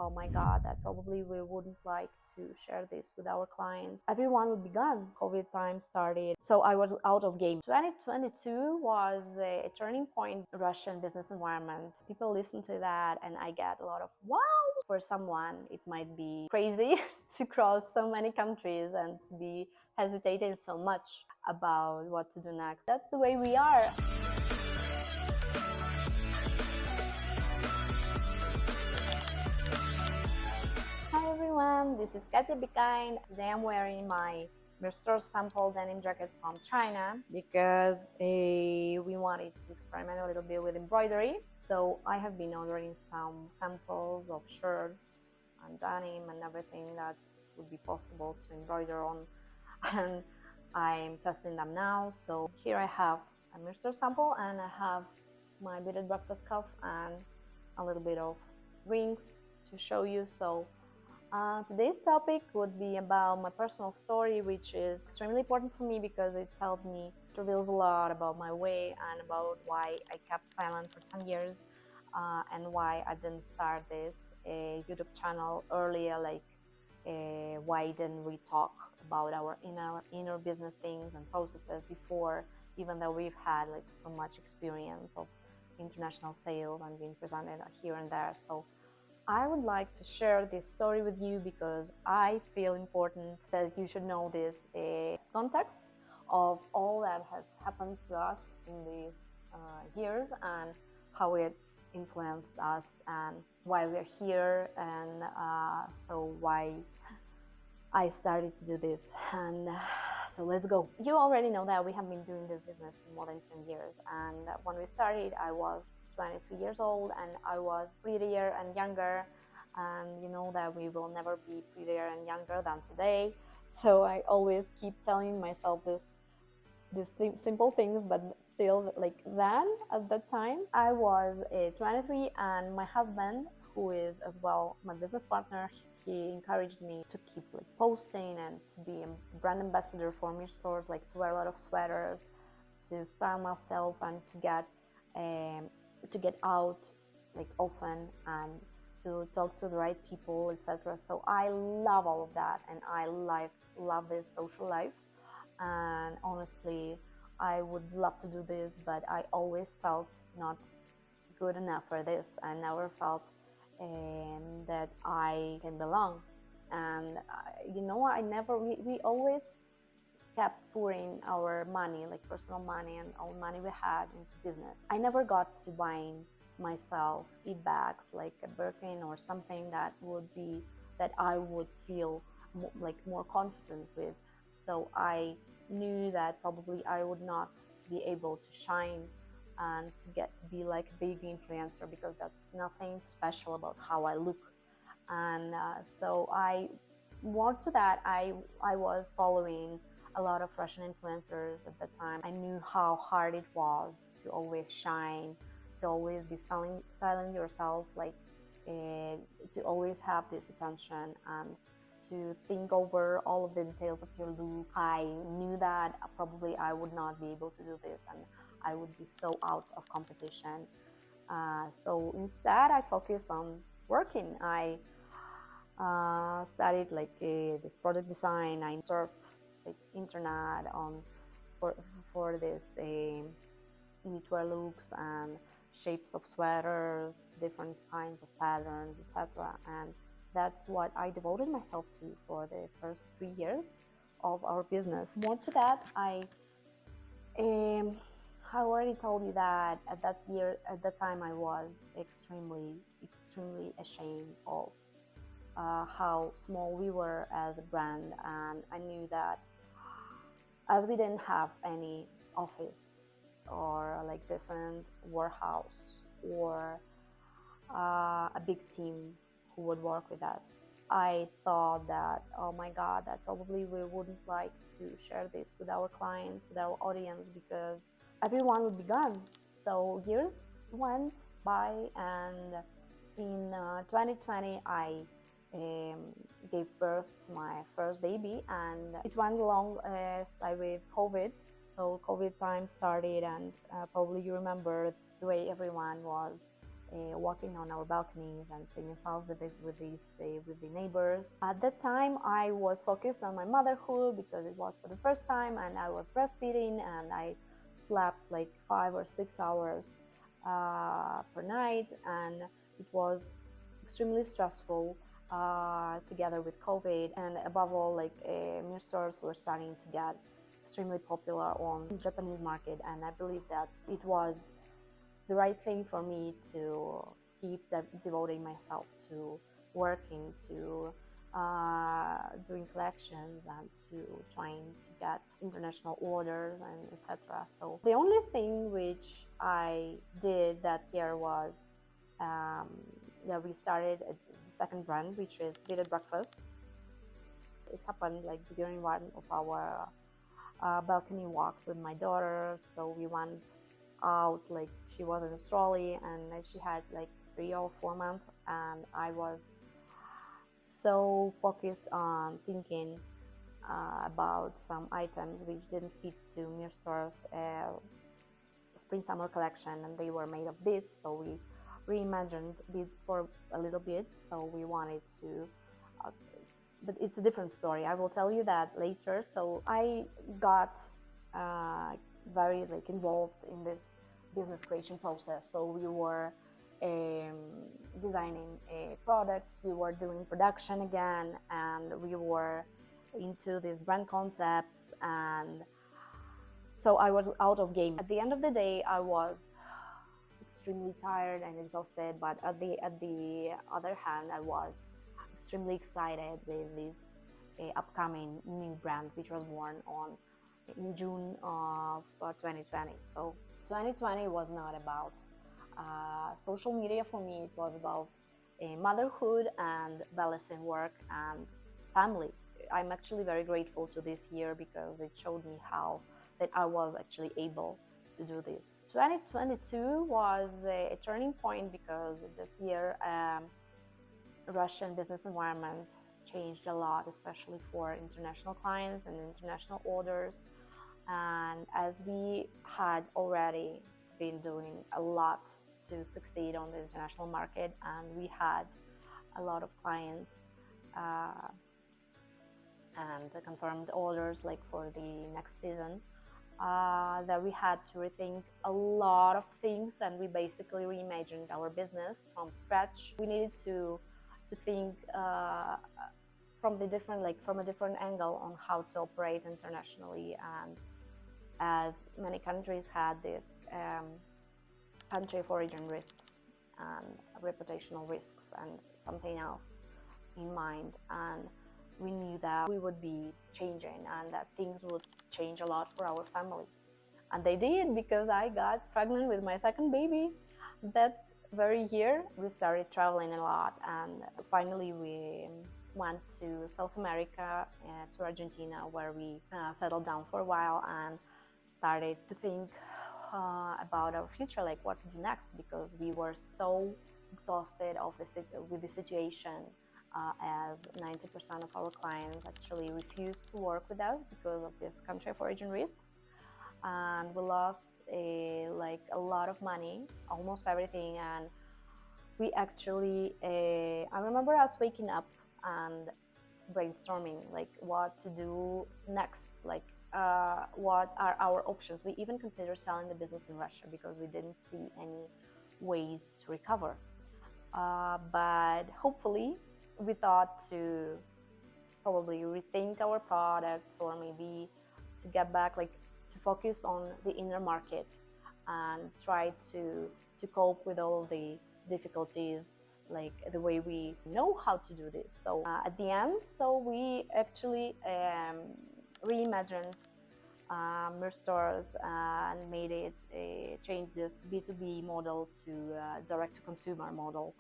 oh my God, that probably we wouldn't like to share this with our clients. Everyone would be gone. COVID time started, so I was out of game. 2022 was a turning point in Russian business environment. People listen to that and I get a lot of wow. For someone, it might be crazy to cross so many countries and to be hesitating so much about what to do next. That's the way we are. Hi everyone, this is Katia Bikain. Today I'm wearing my Mr. Sample denim jacket from China because we wanted to experiment a little bit with embroidery. So I have been ordering some samples of shirts and denim and everything that would be possible to embroider on, and I'm testing them now. So here I have a Mr. Sample and I have my beaded breakfast cuff and a little bit of rings to show you. So today's topic would be about my personal story, which is extremely important for me because it reveals a lot about my way and about why I kept silent for 10 years and why I didn't start this YouTube channel earlier, why didn't we talk about our inner business things and processes before, even though we've had so much experience of international sales and being presented here and there. So I would like to share this story with you because I feel important that you should know this context of all that has happened to us in these years and how it influenced us and why we're here, and so why I started to do this. And so let's go. You already know that we have been doing this business for more than 10 years, and when we started I was 23 years old and I was prettier and younger, and you know that we will never be prettier and younger than today. So I always keep telling myself these simple things, but still, then at that time I was 23, and my husband, who is as well my business partner, he encouraged me to keep posting and to be a brand ambassador for my stores, to wear a lot of sweaters, to style myself, and to get out often and to talk to the right people, etc. So I love all of that, and I love this social life. And honestly, I would love to do this, but I always felt not good enough for this. I never felt that I can belong. And we always kept pouring our money, personal money and all money we had, into business. I never got to buying myself eat bags like a Birkin or something that I would feel more confident with. So I knew that probably I would not be able to shine and to get to be a big influencer, because that's nothing special about how I look. And so more to that, I was following a lot of Russian influencers at that time. I knew how hard it was to always shine, to always be styling yourself, to always have this attention and to think over all of the details of your look. I knew that probably I would not be able to do this and I would be so out of competition. So instead I focused on working. I studied this product design. I surfed internet for this knitwear looks and shapes of sweaters, different kinds of patterns, etc. And that's what I devoted myself to for the first 3 years of our business. More to that, I already told you that at that time I was extremely ashamed of how small we were as a brand, and I knew that as we didn't have any office or decent warehouse or a big team who would work with us, I thought that, oh my God, that probably we wouldn't like to share this with our clients, with our audience, because everyone would be gone. So years went by, and in 2020 I gave birth to my first baby, and it went along with COVID. So COVID time started, and probably you remember the way everyone was walking on our balconies and singing songs with the neighbors. At that time, I was focused on my motherhood because it was for the first time, and I was breastfeeding, and I slept like 5 or 6 hours per night, and it was extremely stressful. Together with COVID, and above all, like new stores were starting to get extremely popular on the Japanese market, and I believe that it was the right thing for me to keep devoting myself to working, to doing collections, and to trying to get international orders and etc. So the only thing which I did that year was that we started a second brand, which is Bed and Breakfast. It happened like during one of our balcony walks with my daughter. So we went out, like she was in a trolley, and she had like 3 or 4 months, and I was so focused on thinking about some items which didn't fit to Mir Store's spring summer collection, and they were made of beads. So we reimagined beads for a little bit. So we wanted to but it's a different story. I will tell you that later. So I got very like involved in this business creation process. So we were designing products, we were doing production again, and we were into these brand concepts. And so I was out of game. At the end of the day, I was extremely tired and exhausted. But at the other hand, I was extremely excited with this upcoming new brand, which was born in June of 2020. So 2020 was not about social media for me. It was about motherhood and balancing work and family. I'm actually very grateful to this year because it showed me how that I was actually able to do this. 2022 was a turning point because this year Russian business environment changed a lot, especially for international clients and international orders. And as we had already been doing a lot to succeed on the international market, and we had a lot of clients and confirmed orders like for the next season, that we had to rethink a lot of things, and we basically reimagined our business from scratch. We needed to think from a different angle on how to operate internationally, and as many countries had this country of origin risks and reputational risks and something else in mind, and we knew that we would be changing and that things would change a lot for our family. And they did, because I got pregnant with my second baby that very year. We started traveling a lot, and finally we went to South America, to Argentina, where we settled down for a while and started to think about our future, like what to do next, because we were so exhausted with the situation, as 90% of our clients actually refused to work with us because of this country of origin risks. And we lost a lot of money, almost everything. And we actually, I remember us waking up and brainstorming like what to do next, like what are our options. We even considered selling the business in Russia because we didn't see any ways to recover. But hopefully we thought to probably rethink our products, or maybe to get back, like to focus on the inner market and try to cope with all of the difficulties, like the way we know how to do this. So at the end, so we actually reimagined Mir stores and made it change this B2B model to direct-to-consumer model.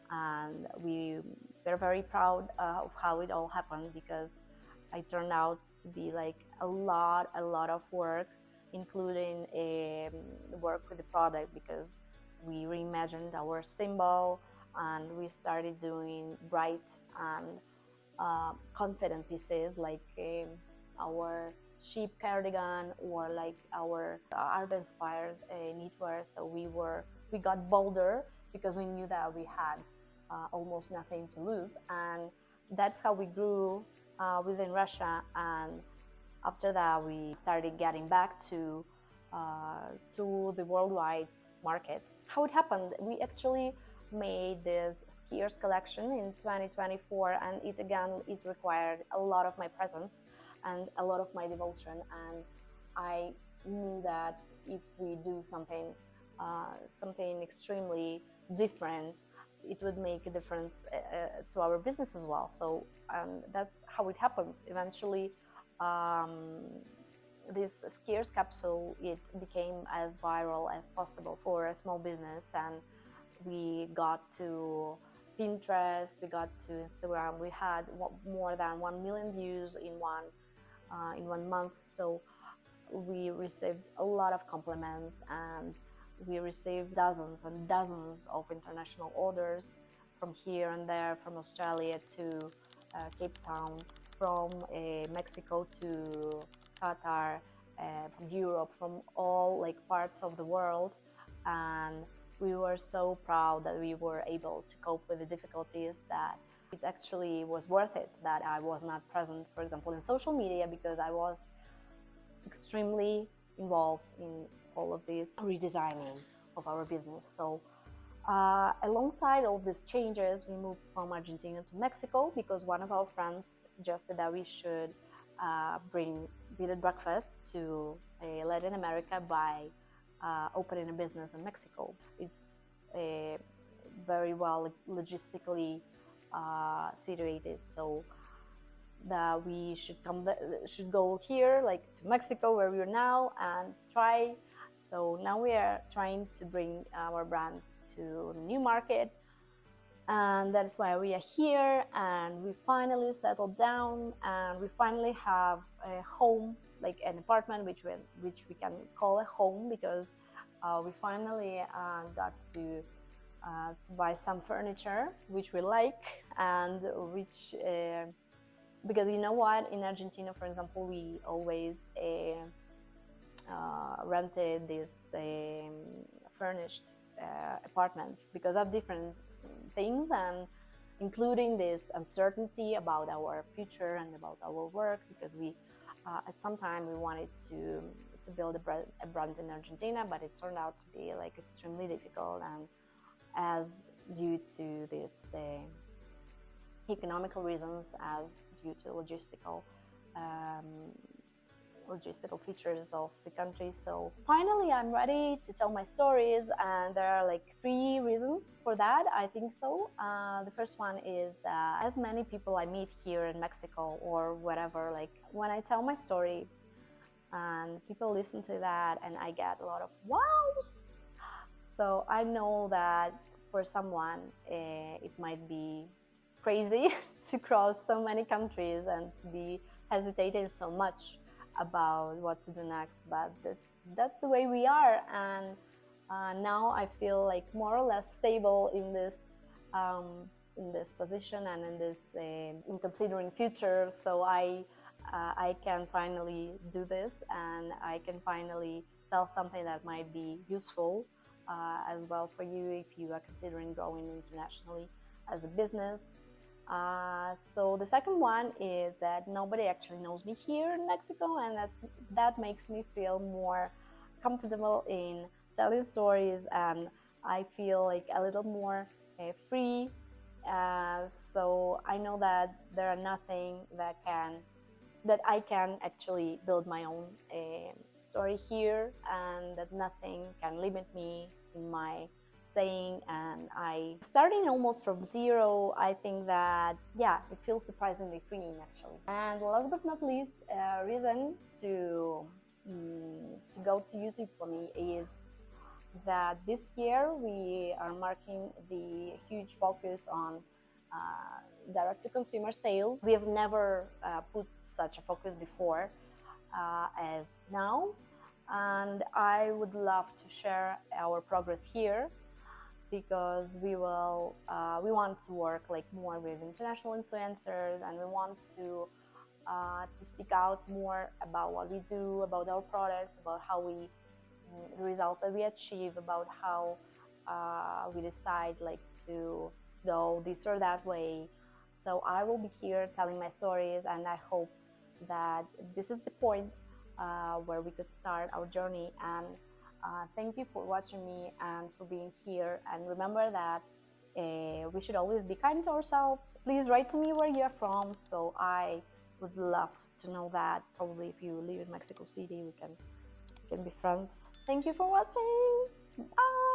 And we're very proud of how it all happened, because it turned out to be like a lot of work, including work with the product, because we reimagined our symbol and we started doing bright and confident pieces, like our sheep cardigan, or like our art-inspired knitwear. So we got bolder because we knew that we had almost nothing to lose. And that's how we grew within Russia. And after that, we started getting back to the worldwide markets. How it happened? We actually made this skiers collection in 2024, and it required a lot of my presence and a lot of my devotion. And I knew that if we do something extremely different, it would make a difference to our business as well. So that's how it happened. Eventually, this skiers capsule, it became as viral as possible for a small business, and we got to Pinterest, we got to Instagram. We had more than 1 million views in one month. So we received a lot of compliments, and we received dozens and dozens of international orders from here and there, from Australia to Cape Town, from Mexico to Qatar, from Europe, from all parts of the world. And we were so proud that we were able to cope with the difficulties, that it actually was worth it that I was not present, for example, in social media, because I was extremely involved in all of this redesigning of our business. So alongside all these changes, we moved from Argentina to Mexico because one of our friends suggested that we should bring bed and breakfast to Latin America by opening a business in Mexico. It's very well logistically situated, so that we should go here, to Mexico, where we are now, and try. So now we are trying to bring our brand to a new market, and that is why we are here. And we finally settled down, and we finally have a home, like an apartment, which we can call a home, because we finally got to buy some furniture which we like, and which because you know what, in Argentina, for example, we always rented these furnished apartments because of different things, and including this uncertainty about our future and about our work, because we at some time we wanted to build a brand in Argentina, but it turned out to be extremely difficult, and as due to this economical reasons, as due to logistical features of the country. So finally, I'm ready to tell my stories, and there are 3 reasons for that, I think so. The first one is that as many people I meet here in Mexico or whatever, when I tell my story and people listen to that, and I get a lot of wows. So I know that for someone it might be crazy to cross so many countries and to be hesitating so much about what to do next, but that's the way we are. And now I feel more or less stable in this position, and in considering future. So I can finally do this, and I can finally tell something that might be useful as well for you if you are considering growing internationally as a business. So the second one is that nobody actually knows me here in Mexico, and that makes me feel more comfortable in telling stories, and I feel a little more free. So I know that there are nothing that I can actually build my own story here, and that nothing can limit me in my saying. And starting almost from zero, I think that it feels surprisingly freeing, actually. And last but not least, a reason to go to YouTube for me is that this year we are marking the huge focus on direct-to-consumer sales. We have never put such a focus before as now, and I would love to share our progress here, because we want to work more with international influencers, and we want to speak out more about what we do, about our products, about how the results that we achieve, about how we decide like to go this or that way. So I will be here telling my stories, and I hope that this is the point where we could start our journey. And thank you for watching me and for being here. And remember that we should always be kind to ourselves. Please write to me where you're from, so I would love to know that. Probably if you live in Mexico City, we can be friends. Thank you for watching. Bye.